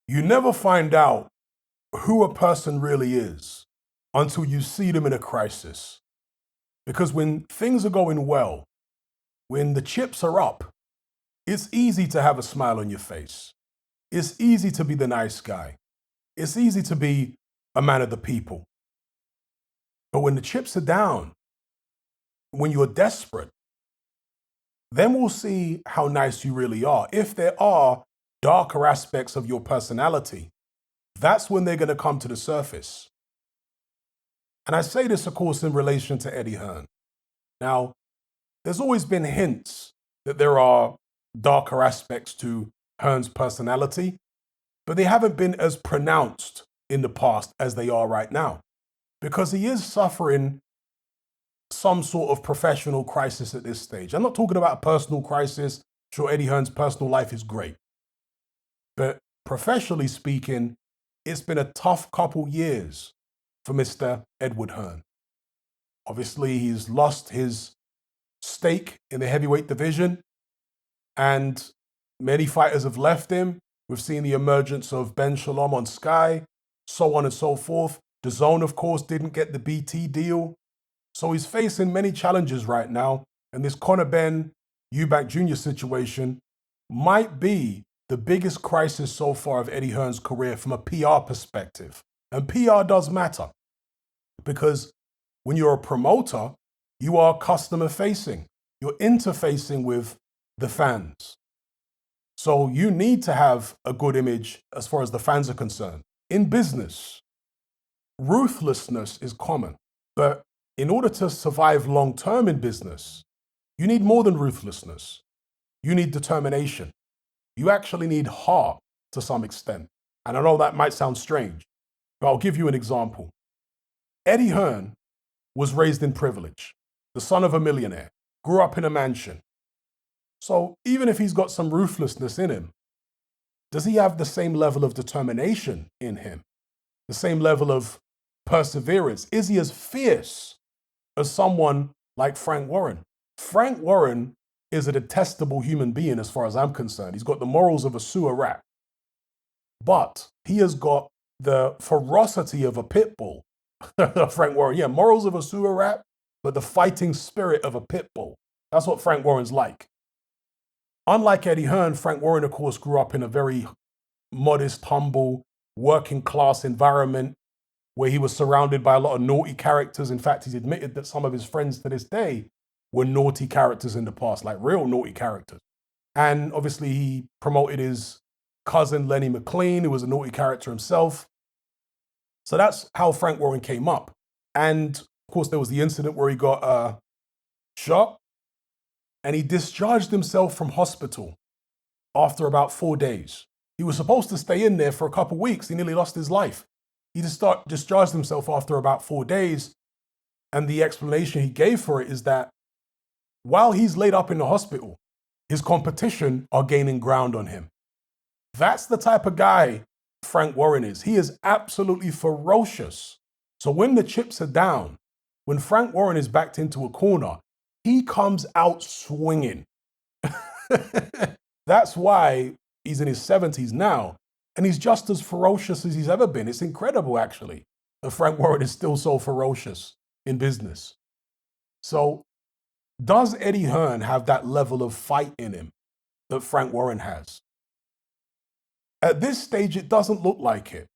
You never find out who a person really is until you see them in a crisis. Because when things are going well, when the chips are up, it's easy to have a smile on your face. It's easy to be the nice guy. It's easy to be a man of the people. But when the chips are down, when you're desperate, then we'll see how nice you really are. If there are darker aspects of your personality, that's when they're going to come to the surface. And I say this, of course, in relation to Eddie Hearn. Now, there's always been hints that there are darker aspects to Hearn's personality, but they haven't been as pronounced in the past as they are right now, because he is suffering some sort of professional crisis at this stage. I'm not talking about a personal crisis. Sure, Eddie Hearn's personal life is great. But professionally speaking, it's been a tough couple years for Mr. Edward Hearn. Obviously, he's lost his stake in the heavyweight division, and many fighters have left him. We've seen the emergence of Ben Shalom on Sky, so on and so forth. DAZN, of course, didn't get the BT deal. So he's facing many challenges right now, and this Conor Ben Eubank Jr. situation might be the biggest crisis so far of Eddie Hearn's career from a PR perspective. And PR does matter, because when you're a promoter, you are customer facing. You're interfacing with the fans. So you need to have a good image as far as the fans are concerned. In business, ruthlessness is common, but in order to survive long term in business, you need more than ruthlessness. You need determination. You actually need heart to some extent. And I know that might sound strange, but I'll give you an example. Eddie Hearn was raised in privilege, the son of a millionaire, grew up in a mansion. So even if he's got some ruthlessness in him, does he have the same level of determination in him? The same level of perseverance? Is he as fierce as someone like Frank Warren? Frank Warren is a detestable human being as far as I'm concerned. He's got the morals of a sewer rat, but he has got the ferocity of a pit bull. Frank Warren, yeah, morals of a sewer rat, but the fighting spirit of a pit bull. That's what Frank Warren's like. Unlike Eddie Hearn, Frank Warren, of course, grew up in a very modest, humble, working class environment where he was surrounded by a lot of naughty characters. In fact, he's admitted that some of his friends to this day were naughty characters in the past, like real naughty characters. And obviously, he promoted his cousin, Lenny McLean, who was a naughty character himself. So that's how Frank Warren came up. And of course, there was the incident where he got shot, and he discharged himself from hospital after about 4 days. He was supposed to stay in there for a couple weeks. He nearly lost his life. He discharged himself after about 4 days. And the explanation he gave for it is that while he's laid up in the hospital, his competition are gaining ground on him. That's the type of guy Frank Warren is. He is absolutely ferocious. So when the chips are down, when Frank Warren is backed into a corner, he comes out swinging. That's why he's in his 70s now, and he's just as ferocious as he's ever been. It's incredible, actually, that Frank Warren is still so ferocious in business. So does Eddie Hearn have that level of fight in him that Frank Warren has? At this stage, it doesn't look like it.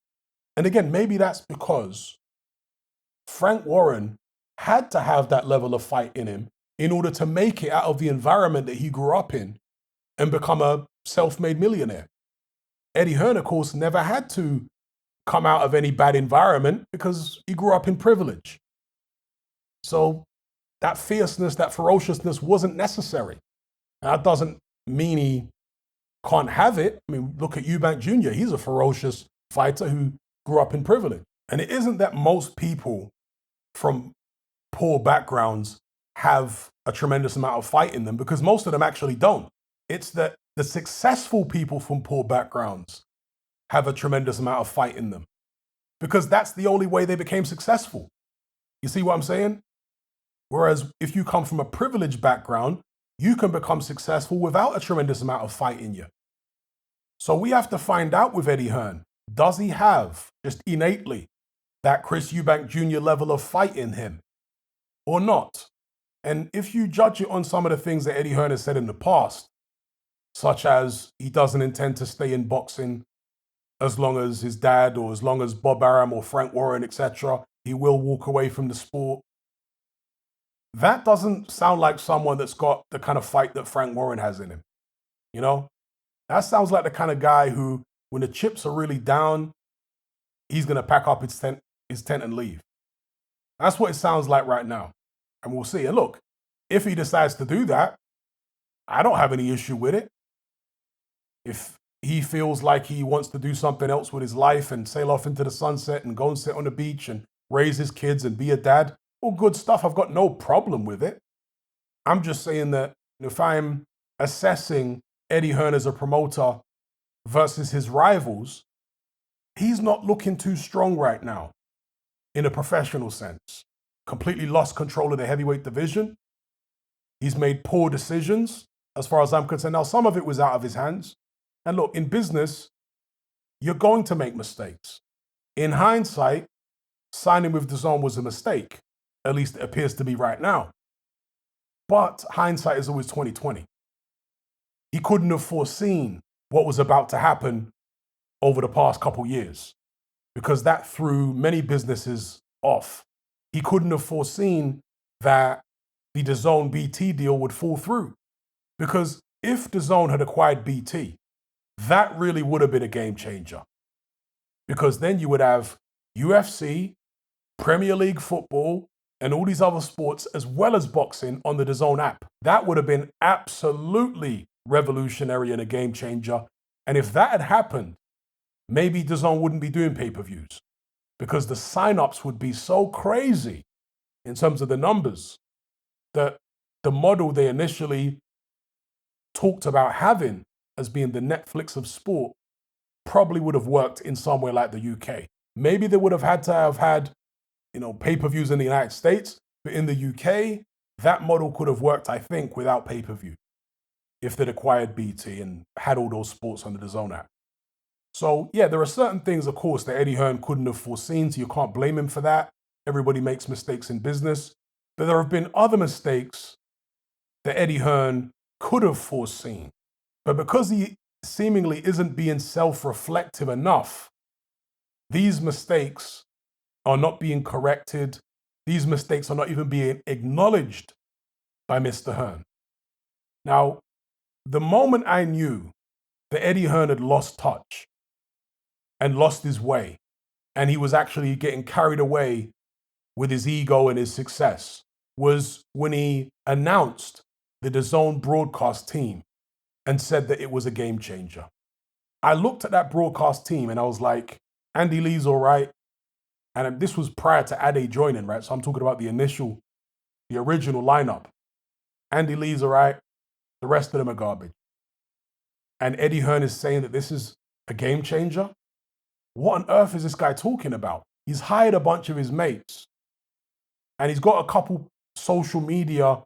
And again, maybe that's because Frank Warren had to have that level of fight in him in order to make it out of the environment that he grew up in and become a self-made millionaire. Eddie Hearn, of course, never had to come out of any bad environment because he grew up in privilege. So that fierceness, that ferociousness wasn't necessary. That doesn't mean he can't have it. I mean, look at Eubank Jr. He's a ferocious fighter who grew up in privilege. And it isn't that most people from poor backgrounds have a tremendous amount of fight in them, because most of them actually don't. It's that the successful people from poor backgrounds have a tremendous amount of fight in them, because that's the only way they became successful. You see what I'm saying? Whereas if you come from a privileged background, you can become successful without a tremendous amount of fight in you. So we have to find out with Eddie Hearn, does he have just innately that Chris Eubank Jr. level of fight in him or not? And if you judge it on some of the things that Eddie Hearn has said in the past, such as he doesn't intend to stay in boxing as long as his dad or as long as Bob Arum or Frank Warren, etc., he will walk away from the sport. That doesn't sound like someone that's got the kind of fight that Frank Warren has in him. You know, that sounds like the kind of guy who, when the chips are really down, he's going to pack up his tent and leave. That's what it sounds like right now. And we'll see. And look, if he decides to do that, I don't have any issue with it. If he feels like he wants to do something else with his life and sail off into the sunset and go and sit on the beach and raise his kids and be a dad, all good stuff. I've got no problem with it. I'm just saying that if I'm assessing Eddie Hearn as a promoter versus his rivals, he's not looking too strong right now in a professional sense. Completely lost control of the heavyweight division. He's made poor decisions as far as I'm concerned. Now, some of it was out of his hands. And look, in business, you're going to make mistakes. In hindsight, signing with DAZN was a mistake. At least it appears to be right now. But hindsight is always 20/20. He couldn't have foreseen what was about to happen over the past couple years, because that threw many businesses off. He couldn't have foreseen that the DAZN BT deal would fall through, because if DAZN had acquired BT, that really would have been a game changer, because then you would have UFC, Premier League football, and all these other sports, as well as boxing, on the DAZN app. That would have been absolutely revolutionary and a game changer. And if that had happened, maybe DAZN wouldn't be doing pay-per-views, because the signups would be so crazy in terms of the numbers that the model they initially talked about having as being the Netflix of sport probably would have worked in somewhere like the UK. Maybe they would have had to have had, pay-per-views in the United States, but in the UK, that model could have worked, I think, without pay-per-view if they'd acquired BT and had all those sports under the DAZN app. So yeah, there are certain things, of course, that Eddie Hearn couldn't have foreseen, so you can't blame him for that. Everybody makes mistakes in business. But there have been other mistakes that Eddie Hearn could have foreseen. But because he seemingly isn't being self-reflective enough, these mistakes are not being corrected. These mistakes are not even being acknowledged by Mr. Hearn. Now, the moment I knew that Eddie Hearn had lost touch and lost his way, and he was actually getting carried away with his ego and his success, was when he announced the DAZN broadcast team and said that it was a game changer. I looked at that broadcast team and I was like, Andy Lee's all right. And this was prior to Ade joining, right? So I'm talking about the original lineup. Andy Lee's all right. The rest of them are garbage. And Eddie Hearn is saying that this is a game changer? What on earth is this guy talking about? He's hired a bunch of his mates. And he's got a couple social media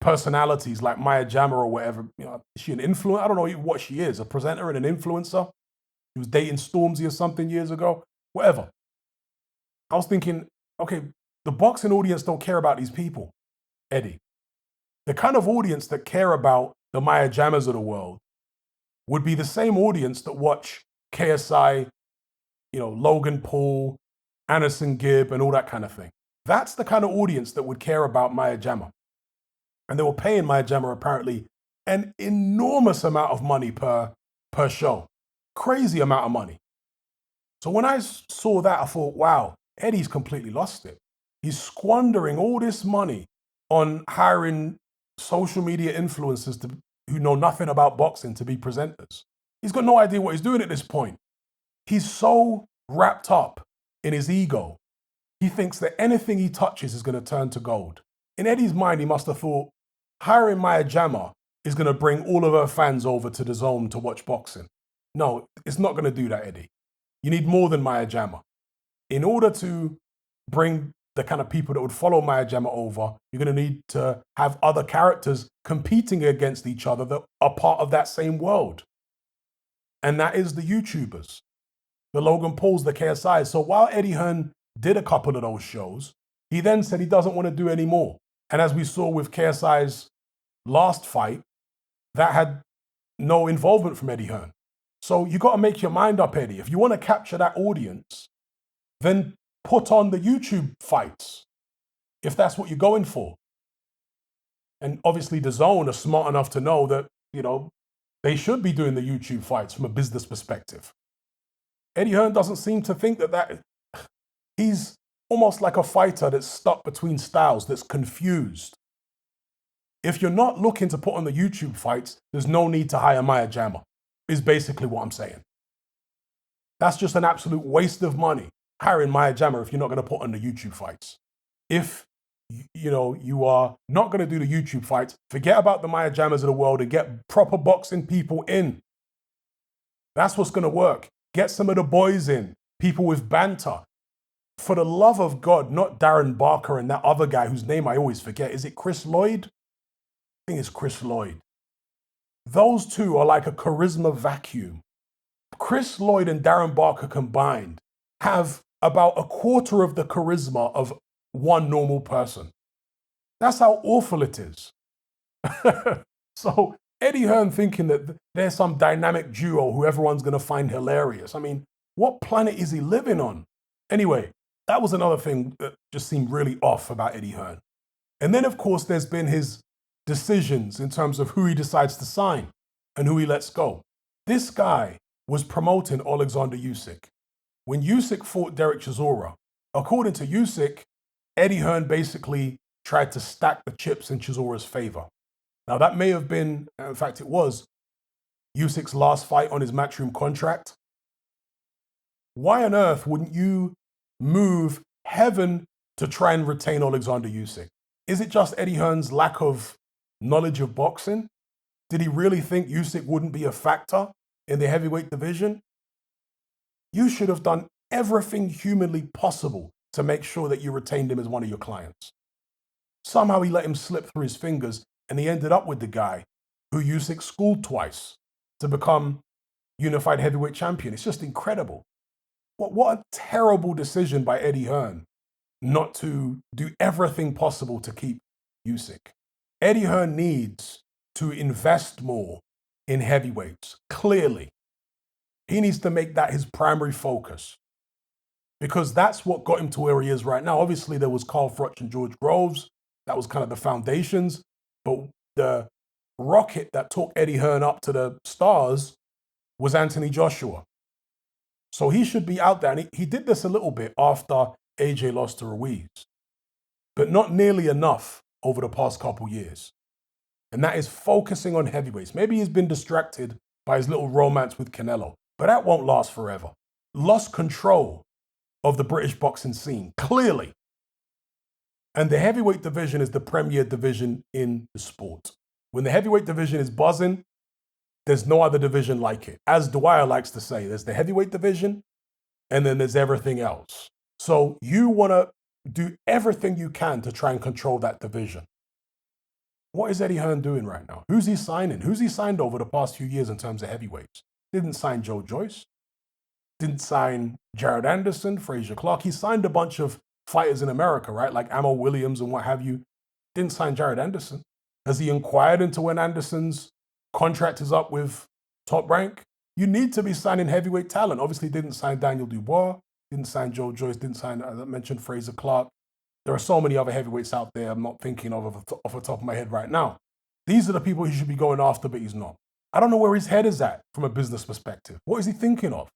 personalities like Maya Jama or whatever. Is she an influencer? I don't know what she is, a presenter and an influencer. She was dating Stormzy or something years ago. Whatever. I was thinking, okay, the boxing audience don't care about these people, Eddie. The kind of audience that care about the Maya Jamas of the world would be the same audience that watch KSI, Logan Paul, Anderson Gibb, and all that kind of thing. That's the kind of audience that would care about Maya Jama. And they were paying Maya Jama apparently an enormous amount of money per show. Crazy amount of money. So when I saw that, I thought, wow, Eddie's completely lost it. He's squandering all this money on hiring social media influencers who know nothing about boxing to be presenters. He's got no idea what he's doing at this point. He's so wrapped up in his ego. He thinks that anything he touches is going to turn to gold. In Eddie's mind, he must have thought, hiring Maya Jama is going to bring all of her fans over to the DAZN to watch boxing. No, it's not going to do that, Eddie. You need more than Maya Jama. In order to bring the kind of people that would follow Maya Jama over, you're going to need to have other characters competing against each other that are part of that same world. And that is the YouTubers, the Logan Pauls, the KSIs. So while Eddie Hearn did a couple of those shows, he then said he doesn't want to do any more. And as we saw with KSI's last fight, that had no involvement from Eddie Hearn. So you got to make your mind up, Eddie. If you want to capture that audience, then put on the YouTube fights, if that's what you're going for. And obviously the Zone are smart enough to know that, they should be doing the YouTube fights from a business perspective. Eddie Hearn doesn't seem to think that he's almost like a fighter that's stuck between styles, that's confused. If you're not looking to put on the YouTube fights, there's no need to hire Maya Jama, is basically what I'm saying. That's just an absolute waste of money, hiring Maya Jama if you're not going to put on the YouTube fights. If you are not going to do the YouTube fights, forget about the Maya Jamas of the world and get proper boxing people in. That's what's going to work. Get some of the boys in, people with banter. For the love of God, not Darren Barker and that other guy whose name I always forget. Is it Chris Lloyd? I think it's Chris Lloyd. Those two are like a charisma vacuum. Chris Lloyd and Darren Barker combined have about a quarter of the charisma of one normal person. That's how awful it is. So Eddie Hearn thinking that there's some dynamic duo who everyone's going to find hilarious. I mean, what planet is he living on? Anyway, that was another thing that just seemed really off about Eddie Hearn. And then, of course, there's been his decisions in terms of who he decides to sign and who he lets go. This guy was promoting Alexander Usyk. When Usyk fought Derek Chisora, according to Usyk, Eddie Hearn basically tried to stack the chips in Chisora's favor. Now, that may have been, in fact, it was Usyk's last fight on his Matchroom contract. Why on earth wouldn't you move heaven to try and retain Alexander Usyk? Is it just Eddie Hearn's lack of knowledge of boxing? Did he really think Usyk wouldn't be a factor in the heavyweight division? You should have done everything humanly possible to make sure that you retained him as one of your clients. Somehow he let him slip through his fingers, and he ended up with the guy who Usyk schooled twice to become unified heavyweight champion. It's just incredible. What a terrible decision by Eddie Hearn not to do everything possible to keep Usyk. Eddie Hearn needs to invest more in heavyweights, clearly. He needs to make that his primary focus, because that's what got him to where he is right now. Obviously, there was Carl Froch and George Groves. That was kind of the foundations. But the rocket that took Eddie Hearn up to the stars was Anthony Joshua. So he should be out there. And he did this a little bit after AJ lost to Ruiz, but not nearly enough over the past couple years. And that is focusing on heavyweights. Maybe he's been distracted by his little romance with Canelo, but that won't last forever. Lost control of the British boxing scene, clearly. And the heavyweight division is the premier division in the sport. When the heavyweight division is buzzing, there's no other division like it. As Dwyer likes to say, there's the heavyweight division, and then there's everything else. So you want to do everything you can to try and control that division. What is Eddie Hearn doing right now? Who's he signing? Who's he signed over the past few years in terms of heavyweights? Didn't sign Joe Joyce. Didn't sign Jared Anderson, Frazier Clark. He signed a bunch of fighters in America, right? Like Ammo Williams and what have you. Didn't sign Jared Anderson. Has he inquired into when Anderson's contract is up with Top Rank? You need to be signing heavyweight talent. Obviously didn't sign Daniel Dubois, didn't sign Joe Joyce, didn't sign, as I mentioned, Frazier Clark. There are so many other heavyweights out there I'm not thinking of off the top of my head right now. These are the people he should be going after, but he's not. I don't know where his head is at from a business perspective. What is he thinking of?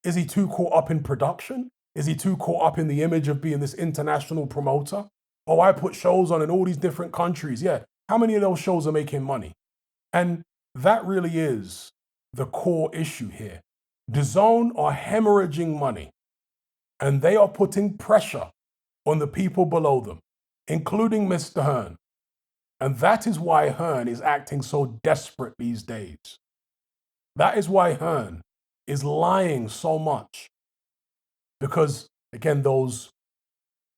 Is he too caught up in production? Is he too caught up in the image of being this international promoter? Oh, I put shows on in all these different countries. Yeah, how many of those shows are making money? And that really is the core issue here. DAZN are hemorrhaging money, and they are putting pressure on the people below them, including Mr. Hearn. And that is why Hearn is acting so desperate these days. That is why Hearn is lying so much. Because, again, those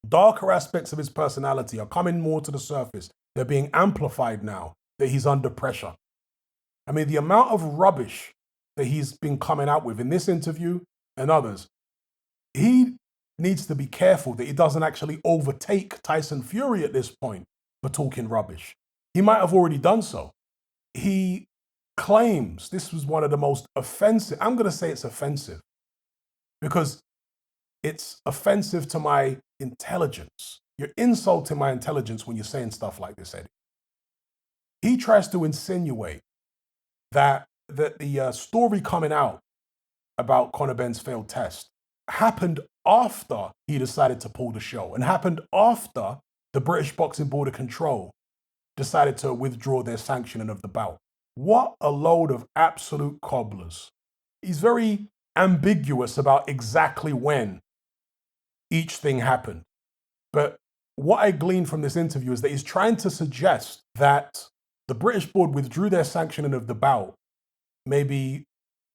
darker aspects of his personality are coming more to the surface. They're being amplified now that he's under pressure. I mean, the amount of rubbish that he's been coming out with in this interview and others, he needs to be careful that he doesn't actually overtake Tyson Fury at this point for talking rubbish. He might have already done so. He claims this was one of the most offensive, I'm going to say it's offensive, because it's offensive to my intelligence. You're insulting my intelligence when you're saying stuff like this, Eddie. He tries to insinuate that the story coming out about Conor Benn's failed test happened after he decided to pull the show and happened after the British Boxing Board of Control decided to withdraw their sanctioning of the bout. What a load of absolute cobblers. He's very ambiguous about exactly when each thing happened. But what I gleaned from this interview is that he's trying to suggest that the British board withdrew their sanctioning of the bout maybe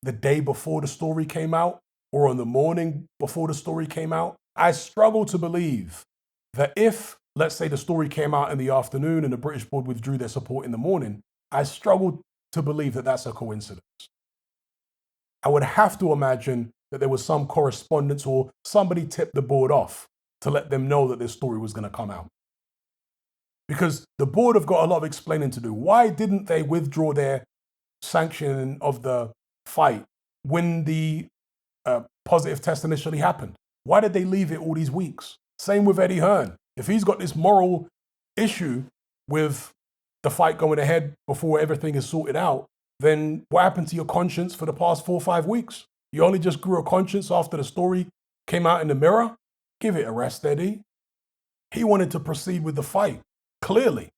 the day before the story came out or on the morning before the story came out. I struggle to believe that if, let's say, the story came out in the afternoon and the British board withdrew their support in the morning, I struggle to believe that that's a coincidence. I would have to imagine that there was some correspondence or somebody tipped the board off to let them know that this story was going to come out. Because the board have got a lot of explaining to do. Why didn't they withdraw their sanction of the fight when the positive test initially happened? Why did they leave it all these weeks? Same with Eddie Hearn. If he's got this moral issue with the fight going ahead before everything is sorted out, then what happened to your conscience for the past 4 or 5 weeks? You only just grew a conscience after the story came out in the Mirror? Give it a rest, Eddie. He wanted to proceed with the fight, clearly.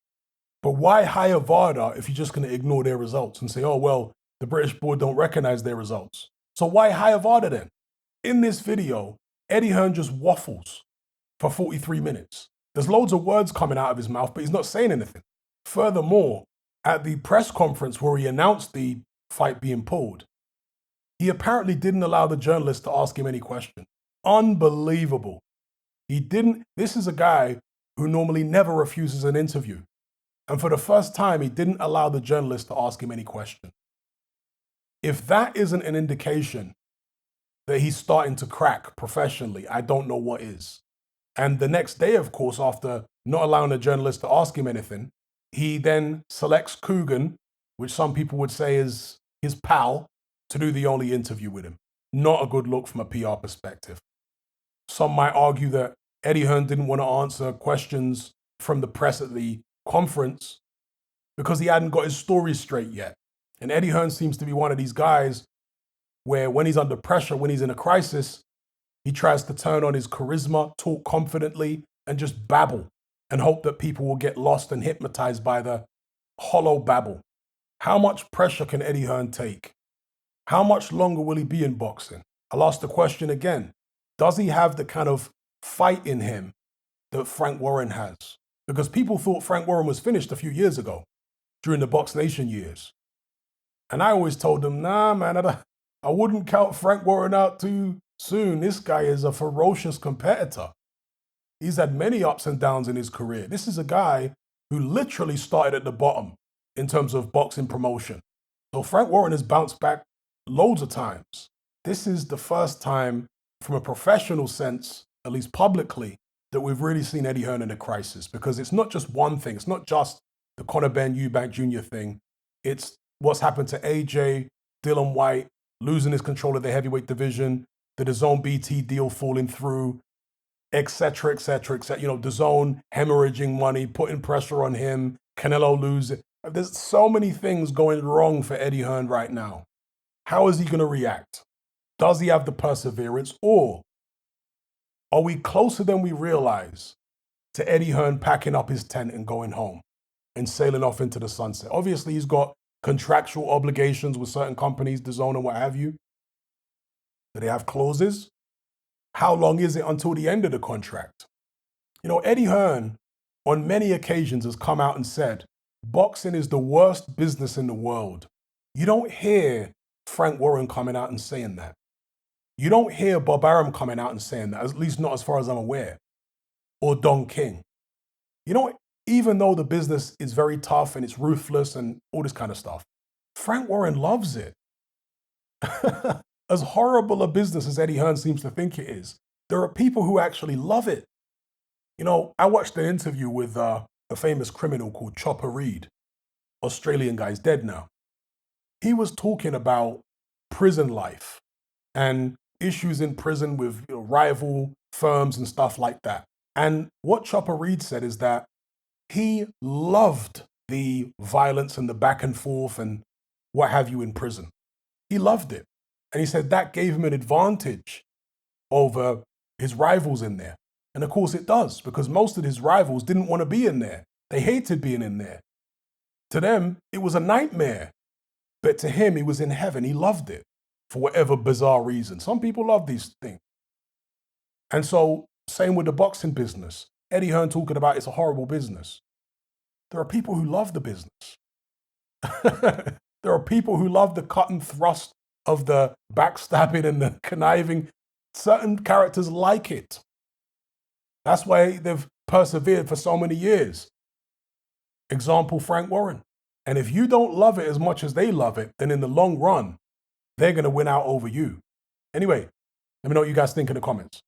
But why hire VADA if you're just going to ignore their results and say, oh, well, the British board don't recognize their results? So why hire VADA then? In this video, Eddie Hearn just waffles for 43 minutes. There's loads of words coming out of his mouth, but he's not saying anything. Furthermore, at the press conference where he announced the fight being pulled, he apparently didn't allow the journalist to ask him any question. Unbelievable. He didn't. This is a guy who normally never refuses an interview. And for the first time, he didn't allow the journalist to ask him any question. If that isn't an indication that he's starting to crack professionally, I don't know what is. And the next day, of course, after not allowing the journalist to ask him anything, he then selects Coogan, which some people would say is his pal, to do the only interview with him. Not a good look from a PR perspective. Some might argue that Eddie Hearn didn't want to answer questions from the press at the conference because he hadn't got his story straight yet. And Eddie Hearn seems to be one of these guys where when he's under pressure, when he's in a crisis, he tries to turn on his charisma, talk confidently, and just babble and hope that people will get lost and hypnotized by the hollow babble. How much pressure can Eddie Hearn take? How much longer will he be in boxing? I'll ask the question again. Does he have the kind of fight in him that Frank Warren has? Because people thought Frank Warren was finished a few years ago during the Box Nation years. And I always told them, nah, man, I wouldn't count Frank Warren out too soon. This guy is a ferocious competitor. He's had many ups and downs in his career. This is a guy who literally started at the bottom in terms of boxing promotion. So Frank Warren has bounced back loads of times. This is the first time from a professional sense, at least publicly, that we've really seen Eddie Hearn in a crisis, because it's not just one thing. It's not just the Conor Benn Eubank Jr. thing. It's what's happened to AJ, Dylan White, losing his control of the heavyweight division, the DAZN BT deal falling through, etc., etc., etc. You know, DAZN hemorrhaging money, putting pressure on him, Canelo losing. There's so many things going wrong for Eddie Hearn right now. How is he going to react? Does he have the perseverance, or are we closer than we realize to Eddie Hearn packing up his tent and going home and sailing off into the sunset? Obviously, he's got contractual obligations with certain companies, DAZN and what have you. Do they have clauses? How long is it until the end of the contract? You know, Eddie Hearn, on many occasions, has come out and said, boxing is the worst business in the world. You don't hear Frank Warren coming out and saying that. You don't hear Bob Arum coming out and saying that, at least not as far as I'm aware, or Don King. You know, even though the business is very tough and it's ruthless and all this kind of stuff, Frank Warren loves it. As horrible a business as Eddie Hearn seems to think it is, there are people who actually love it. You know, I watched an interview with a famous criminal called Chopper Reed, Australian guy's dead now. He was talking about prison life and issues in prison with rival firms and stuff like that. And what Chopper Reed said is that he loved the violence and the back and forth and what have you in prison. He loved it. And he said that gave him an advantage over his rivals in there. And of course it does, because most of his rivals didn't want to be in there. They hated being in there. To them, it was a nightmare. But to him, he was in heaven. He loved it for whatever bizarre reason. Some people love these things. And so, same with the boxing business. Eddie Hearn talking about it's a horrible business. There are people who love the business. There are people who love the cut and thrust of the backstabbing and the conniving. Certain characters like it. That's why they've persevered for so many years. Example, Frank Warren. And if you don't love it as much as they love it, then in the long run, they're going to win out over you. Anyway, let me know what you guys think in the comments.